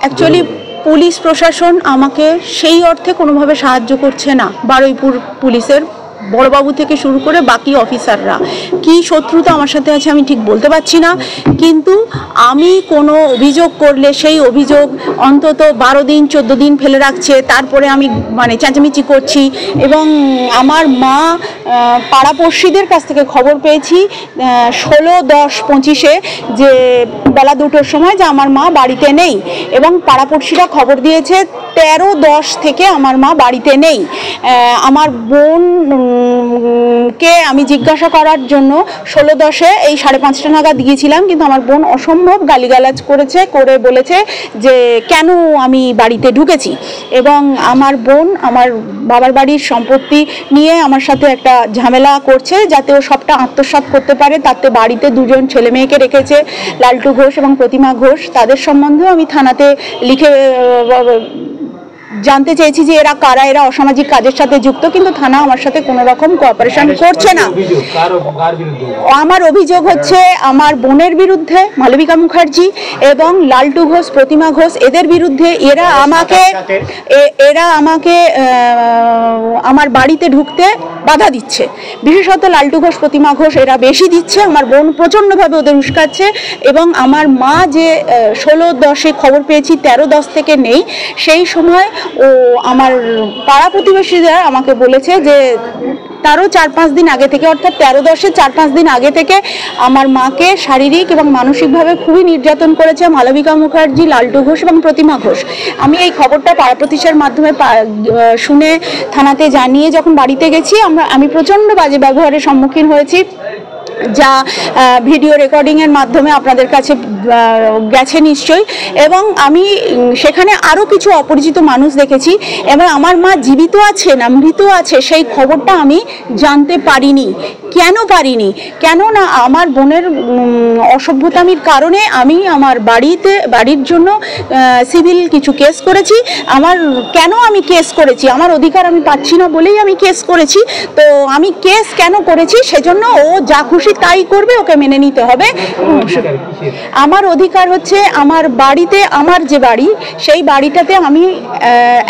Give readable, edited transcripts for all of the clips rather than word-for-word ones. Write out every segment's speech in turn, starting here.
Actually police প্রশাসন আমাকে সেই অর্থে কোনোভাবে সাহায্য করছে না। বারুইপুর পুলিশের বড়বাবু থেকে শুরু করে বাকি অফিসাররা কি শত্রুতা আমার সাথে আছে আমি ঠিক বলতে পারছি না, কিন্তু আমি কোনো অভিযোগ করলে সেই অভিযোগ অন্তত 12 দিন 14 দিন ফেলে রাখছে, তারপরে আমি মানে চেঁচামেচি করছি। এবং আমার মা পাড়াপড়শিদের কাছ থেকে খবর পেয়েছি 16-10-25-এ যে বেলা 2টোর সময় যে আমার মা বাড়িতে নেই, এবং পাড়াপড়শিরা খবর দিয়েছে 13-10 থেকে আমার মা বাড়িতে নেই। আমার বোন কে আমি জিজ্ঞাসা করার জন্য 16-10-এ এই 5:30 নাগাদ গিয়েছিলাম, কিন্তু আমার বোন অসম্ভব গালিগালাজ করে বলেছে যে কেন আমি বাড়িতে ঢুকেছি। এবং আমার বোন আমার বাবার বাড়ির সম্পত্তি নিয়ে আমার সাথে একটা ঝামেলা করছে যাতে ও সবটা আত্মসাৎ করতে পারে। তাতে বাড়িতে 2জন ছেলে মেয়েকে রেখেছে, লালটু ঘোষ এবং প্রতিমা ঘোষ। তাদের সম্বন্ধেও আমি থানাতে লিখে জানতে চেয়েছি যে এরা কারা, এরা অসামাজিক কাজের সাথে যুক্ত, কিন্তু থানা আমার সাথে কোনো রকম কোঅপারেশন করছে না। আমার অভিযোগ হচ্ছে আমার বোনের বিরুদ্ধে, মালবিকা মুখার্জি এবং লালটু ঘোষ, প্রতিমা ঘোষ, এদের বিরুদ্ধে। এরা আমাকে আমার বাড়িতে ঢুকতে বাধা দিচ্ছে, বিশেষত লালটু ঘোষ, প্রতিমা ঘোষ এরা বেশি দিচ্ছে। আমার বোন প্রচণ্ডভাবে ওদের উস্কাচ্ছে। এবং আমার মা যে 16-10-এ খবর পেয়েছি 13-10 থেকে নেই, সেই সময় ও আমার পাড়া প্রতিবেশীরা আমাকে বলেছে যে তারও 4-5 দিন আগে থেকে, অর্থাৎ 13-10-এর 4-5 দিন আগে থেকে আমার মাকে শারীরিক এবং মানসিকভাবে খুবই নির্যাতন করেছে মালবিকা মুখার্জি, লালটু ঘোষ এবং প্রতিমা ঘোষ। আমি এই খবরটা পাড়া প্রতিবেশীর মাধ্যমে শুনে থানাতে জানিয়ে যখন বাড়িতে গেছি, আমি প্রচণ্ড বাজে ব্যবহারের সম্মুখীন হয়েছি, যা ভিডিও রেকর্ডিংয়ের মাধ্যমে আপনাদের কাছে গেছে নিশ্চয়ই। এবং আমি সেখানে আরও কিছু অপরিচিত মানুষ দেখেছি, এবং আমার মা জীবিত আছে না মৃত আছে সেই খবরটা আমি জানতে পারিনি। কেন না আমার বোনের অসভ্যতামির কারণে আমি আমার বাড়ির জন্য সিভিল কিছু কেস করেছি। কেন আমি কেস করেছি, আমার অধিকার আমি পাচ্ছি না বলেই আমি কেস করেছি। তো আমি কেস কেন করেছি সেজন্য ও যা খুশি তাই করবে, ওকে মেনে নিতে হবে। আমার অধিকার হচ্ছে আমার বাড়িতে, আমার যে বাড়ি সেই বাড়িটাতে আমি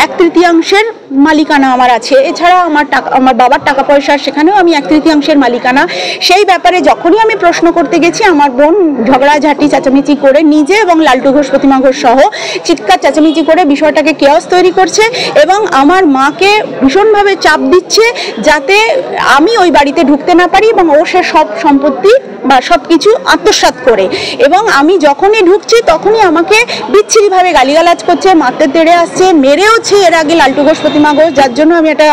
1/3 মালিকানা আমার আছে। এছাড়া আমার বাবার টাকা পয়সা, সেখানেও আমি 1/3 মালিকানা। সেই ব্যাপারে যখনই আমি প্রশ্ন করতে গেছি, আমার বোন ঝগড়াঝাটি চেঁচামেচি করে নিজে এবং লালটু ঘোষ, প্রতিমা ঘোষ সহ চিৎকার চেঁচামেচি করে বিষয়টাকে কেওস তৈরি করছে, এবং আমার মাকে ভীষণভাবে চাপ দিচ্ছে যাতে আমি ওই বাড়িতে ঢুকতে না পারি, এবং ও সে সব সম্পত্তি বা সব কিছু আত্মসাৎ করে। এবং আমি যখনই ঢুকছি তখনই আমাকে বিচ্ছিরিভাবে গালিগালাজ করছে, মারতে তেড়ে আসছে, মেরেওছে এর আগে লালটু ঘোষ, প্রতিমা ঘোষ, যার জন্য আমি একটা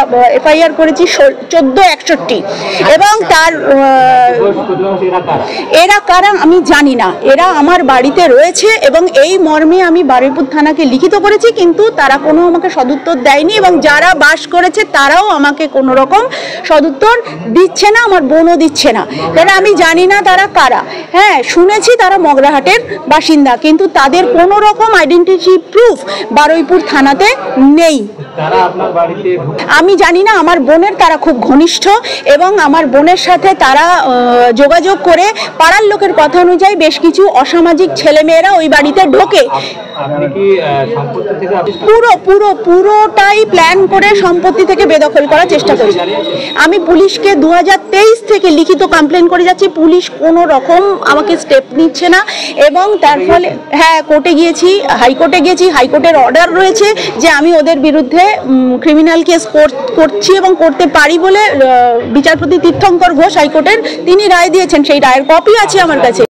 FIR করেছি 1461। এবং তার এরা কারা আমি জানি না, এরা আমার বাড়িতে রয়েছে এবং এই মর্মে আমি বারুইপুর থানাকে লিখিত করেছি, কিন্তু তারা কোনো আমাকে সদুত্তর দেয়নি, এবং যারা বাস করেছে তারাও আমাকে কোনো রকম সদুত্তর দিচ্ছে না, আমার বোনও দিচ্ছে না। কারণ আমি জানি না তারা কারা। হ্যাঁ, শুনেছি তারা মগরাহাটের বাসিন্দা, কিন্তু তাদের কোনো রকম আইডেন্টিটি প্রুফ বারুইপুর থানাতে নেই। আমি জানি না, আমার বোনের তারা খুব ঘনিষ্ঠ, এবং আমার বোনের সাথে তারা যোগাযোগ করে পাড়ার লোকের কথা অনুযায়ী বেশ কিছু অসামাজিক ছেলেমেয়েরা ওই বাড়িতে ঢোকে। পুরোটাই প্ল্যান করে সম্পত্তি থেকে বেদখল করার চেষ্টা করছে। আমি পুলিশকে 2023 থেকে লিখিত কমপ্লেন করে যাচ্ছি, পুলিশ কোনো রকম আমাকে স্টেপ নিচ্ছে না। এবং তার ফলে কোর্টে গিয়েছি, হাইকোর্টে গিয়েছি, হাইকোর্টের অর্ডার রয়েছে যে আমি ওদের বিরুদ্ধে ক্রিমিনাল কেস করছি এবং করতে পারি বলে বিচারপতি তীর্থঙ্কর ঘোষ হাইকোর্টের তিনি রায় দিয়েছেন, সেই রায়ের কপি আছে আমার কাছে।